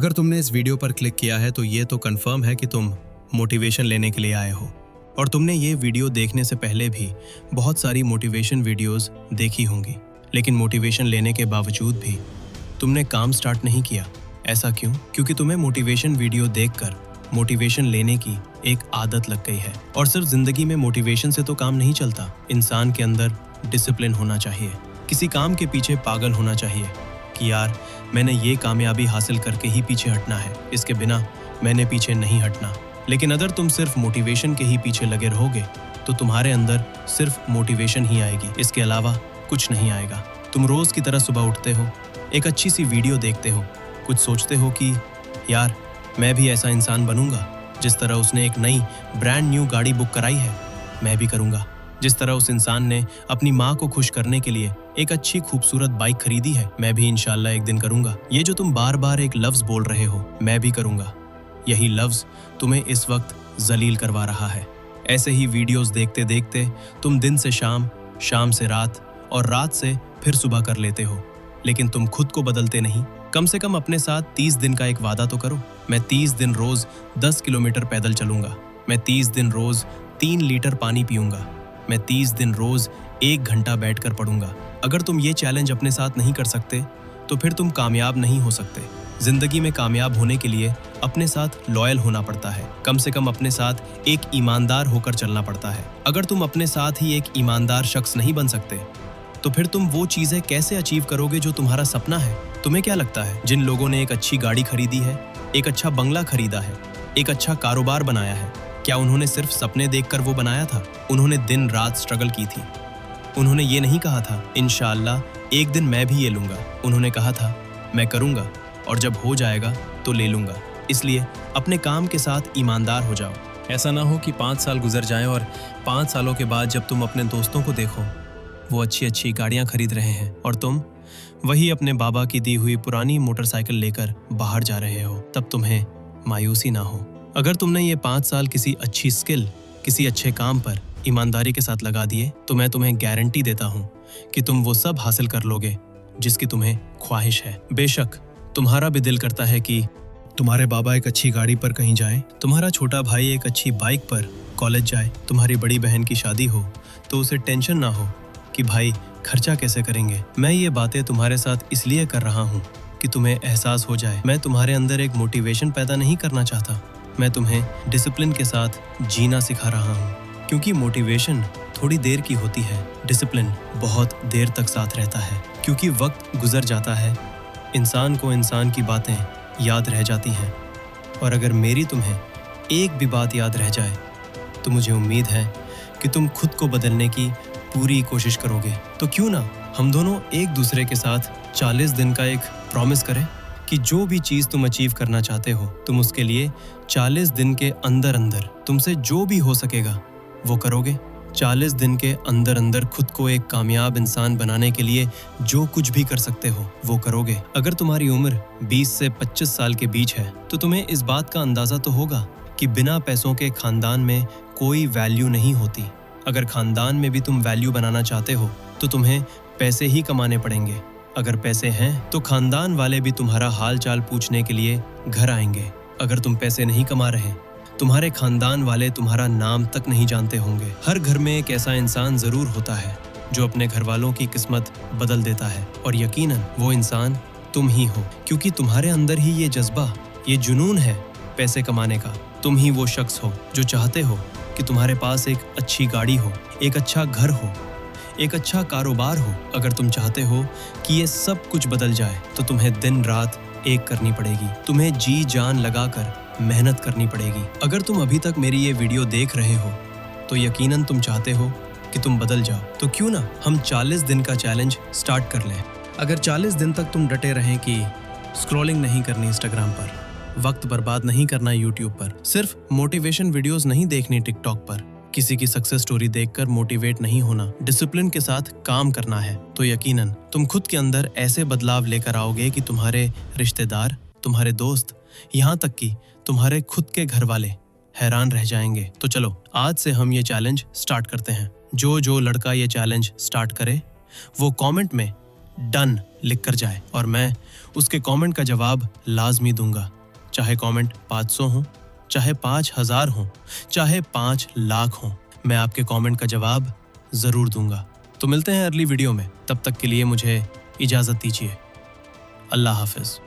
अगर तुमने इस वीडियो पर क्लिक किया है तो ये तो कंफर्म है कि तुम मोटिवेशन लेने के लिए आए हो और तुमने ये वीडियो देखने से पहले भी बहुत सारी मोटिवेशन वीडियोस देखी होंगी, लेकिन मोटिवेशन लेने के बावजूद भी तुमने काम स्टार्ट नहीं किया। ऐसा क्यों? क्योंकि तुम्हें मोटिवेशन वीडियो देखकर मोटिवेशन लेने की एक आदत लग गई है। और सिर्फ जिंदगी में मोटिवेशन से तो काम नहीं चलता, इंसान के अंदर डिसिप्लिन होना चाहिए। किसी काम के पीछे पागल होना चाहिए कि यार मैंने ये कामयाबी हासिल करके ही पीछे हटना है, इसके बिना मैंने पीछे नहीं हटना। लेकिन अगर तुम सिर्फ मोटिवेशन के ही पीछे लगे रहोगे तो तुम्हारे अंदर सिर्फ मोटिवेशन ही आएगी, इसके अलावा कुछ नहीं आएगा। तुम रोज की तरह सुबह उठते हो, एक अच्छी सी वीडियो देखते हो, कुछ सोचते हो कि यार मैं भी ऐसा इंसान बनूंगा जिस तरह उसने एक नई ब्रांड न्यू गाड़ी बुक कराई है, मैं भी करूंगा। जिस तरह उस इंसान ने अपनी माँ को खुश करने के लिए एक अच्छी खूबसूरत बाइक खरीदी है, मैं भी इंशाल्लाह एक दिन करूंगा। ये जो तुम बार बार एक लफ्ज बोल रहे हो, मैं भी करूंगा, यही लफ्ज तुम्हें इस वक्त जलील करवा रहा है। ऐसे ही वीडियोस देखते देखते तुम दिन से शाम, शाम से रात और रात से फिर सुबह कर लेते हो, लेकिन तुम खुद को बदलते नहीं। कम से कम अपने साथ 30 दिन का एक वादा तो करो। मैं 30 दिन रोज 10 किलोमीटर पैदल चलूंगा, मैं 30 दिन रोज 3 लीटर पानी पीऊंगा, मैं 30 दिन रोज 1 घंटा बैठकर पढ़ूंगा। अगर तुम ये चैलेंज अपने साथ नहीं कर सकते तो फिर तुम कामयाब नहीं हो सकते। जिंदगी में कामयाब होने के लिए अपने साथ लॉयल होना पड़ता है, कम से कम अपने साथ एक ईमानदार होकर चलना पड़ता है। अगर तुम अपने साथ ही एक ईमानदार शख्स नहीं बन सकते तो फिर तुम वो चीजें कैसे अचीव करोगे जो तुम्हारा सपना है? तुम्हें क्या लगता है जिन लोगों ने एक अच्छी गाड़ी खरीदी है, एक अच्छा बंगला खरीदा है, एक अच्छा कारोबार बनाया है, क्या उन्होंने सिर्फ सपने देखकर वो बनाया था? उन्होंने दिन रात स्ट्रगल की थी। उन्होंने ये नहीं कहा था इंशाअल्लाह एक दिन मैं भी ये लूंगा। उन्होंने कहा था मैं करूंगा और जब हो जाएगा तो ले लूंगा। इसलिए अपने काम के साथ ईमानदार हो जाओ। ऐसा ना हो कि 5 साल गुजर जाएं और 5 सालों के बाद जब तुम अपने दोस्तों को देखो वो अच्छी अच्छी गाड़ियां खरीद रहे हैं और तुम वही अपने बाबा की दी हुई पुरानी मोटरसाइकिल लेकर बाहर जा रहे हो, तब तुम्हें मायूसी ना हो। अगर तुमने ये 5 साल किसी अच्छी स्किल, किसी अच्छे काम पर ईमानदारी के साथ लगा दिए तो मैं तुम्हें गारंटी देता हूँ कि तुम वो सब हासिल कर लोगे जिसकी तुम्हें ख्वाहिश है। बेशक तुम्हारा भी दिल करता है कि तुम्हारे बाबा एक अच्छी गाड़ी पर कहीं जाएं, तुम्हारा छोटा भाई एक अच्छी बाइक पर कॉलेज जाए, तुम्हारी बड़ी बहन की शादी हो तो उसे टेंशन ना हो कि भाई खर्चा कैसे करेंगे। मैं ये बातें तुम्हारे साथ इसलिए कर रहा हूँ कि तुम्हें एहसास हो जाए। मैं तुम्हारे अंदर एक मोटिवेशन पैदा नहीं करना चाहता, मैं तुम्हें डिसिप्लिन के साथ जीना सिखा रहा हूँ। क्योंकि मोटिवेशन थोड़ी देर की होती है, डिसिप्लिन बहुत देर तक साथ रहता है। क्योंकि वक्त गुजर जाता है, इंसान को इंसान की बातें याद रह जाती हैं, और अगर मेरी तुम्हें एक भी बात याद रह जाए तो मुझे उम्मीद है कि तुम खुद को बदलने की पूरी कोशिश करोगे। तो क्यों ना हम दोनों एक दूसरे के साथ 40 दिन का एक प्रॉमिस करें कि जो भी चीज़ तुम अचीव करना चाहते हो तुम उसके लिए 40 दिन के अंदर अंदर तुमसे जो भी हो सकेगा वो करोगे। 40 दिन के अंदर अंदर खुद को एक कामयाब इंसान बनाने के लिए जो कुछ भी कर सकते हो वो करोगे। अगर तुम्हारी उम्र 20 से 25 साल के बीच है तो तुम्हें इस बात का अंदाज़ा तो होगा कि बिना पैसों के खानदान में कोई वैल्यू नहीं होती। अगर खानदान में भी तुम वैल्यू बनाना चाहते हो तो तुम्हें पैसे ही कमाने पड़ेंगे। अगर पैसे हैं तो खानदान वाले भी तुम्हारा हाल चाल पूछने के लिए घर आएंगे। अगर तुम पैसे नहीं कमा रहे तुम्हारे खानदान वाले तुम्हारा नाम तक नहीं जानते होंगे। हर घर में एक ऐसा इंसान जरूर होता है जो अपने घर वालों की किस्मत बदल देता है, और यकीनन वो इंसान तुम ही हो। क्योंकि तुम्हारे अंदर ही ये जज्बा, ये जुनून है पैसे कमाने का। तुम ही वो शख्स हो जो चाहते हो कि तुम्हारे पास एक अच्छी गाड़ी हो, एक अच्छा घर हो, एक अच्छा कारोबार हो। अगर तुम चाहते हो कि ये सब कुछ बदल जाए तो तुम्हें दिन रात एक करनी पड़ेगी, तुम्हें जी जान लगाकर मेहनत करनी पड़ेगी। अगर तुम अभी तक मेरी ये वीडियो देख रहे हो तो यकीनन तुम चाहते हो कि तुम बदल जाओ। तो क्यों ना हम 40 दिन का चैलेंज स्टार्ट कर लें। अगर 40 दिन तक तुम डटे रहें कि स्क्रॉलिंग नहीं करनी इंस्टाग्राम पर, वक्त बर्बाद नहीं करना यूट्यूब पर, सिर्फ मोटिवेशन वीडियोस नहीं देखनी टिकटॉक पर, किसी की सक्सेस स्टोरी देखकर मोटिवेट नहीं होना, डिसिप्लिन के साथ काम करना है, तो यकीनन तुम खुद के अंदर ऐसे बदलाव लेकर आओगे कि तुम्हारे रिश्तेदार, तुम्हारे दोस्त, यहाँ तक कि तुम्हारे खुद के घर वाले हैरान रह जाएंगे। तो चलो आज से हम ये चैलेंज स्टार्ट करते हैं। जो लड़का ये चैलेंज स्टार्ट करे वो कमेंट में डन लिख कर जाए और मैं उसके कमेंट का जवाब लाजमी दूंगा, चाहे कमेंट 500 हो, चाहे 5000 हो, चाहे 5 लाख हो, मैं आपके कमेंट का जवाब जरूर दूंगा। तो मिलते हैं अगली वीडियो में, तब तक के लिए मुझे इजाजत दीजिए। अल्लाह हाफिज।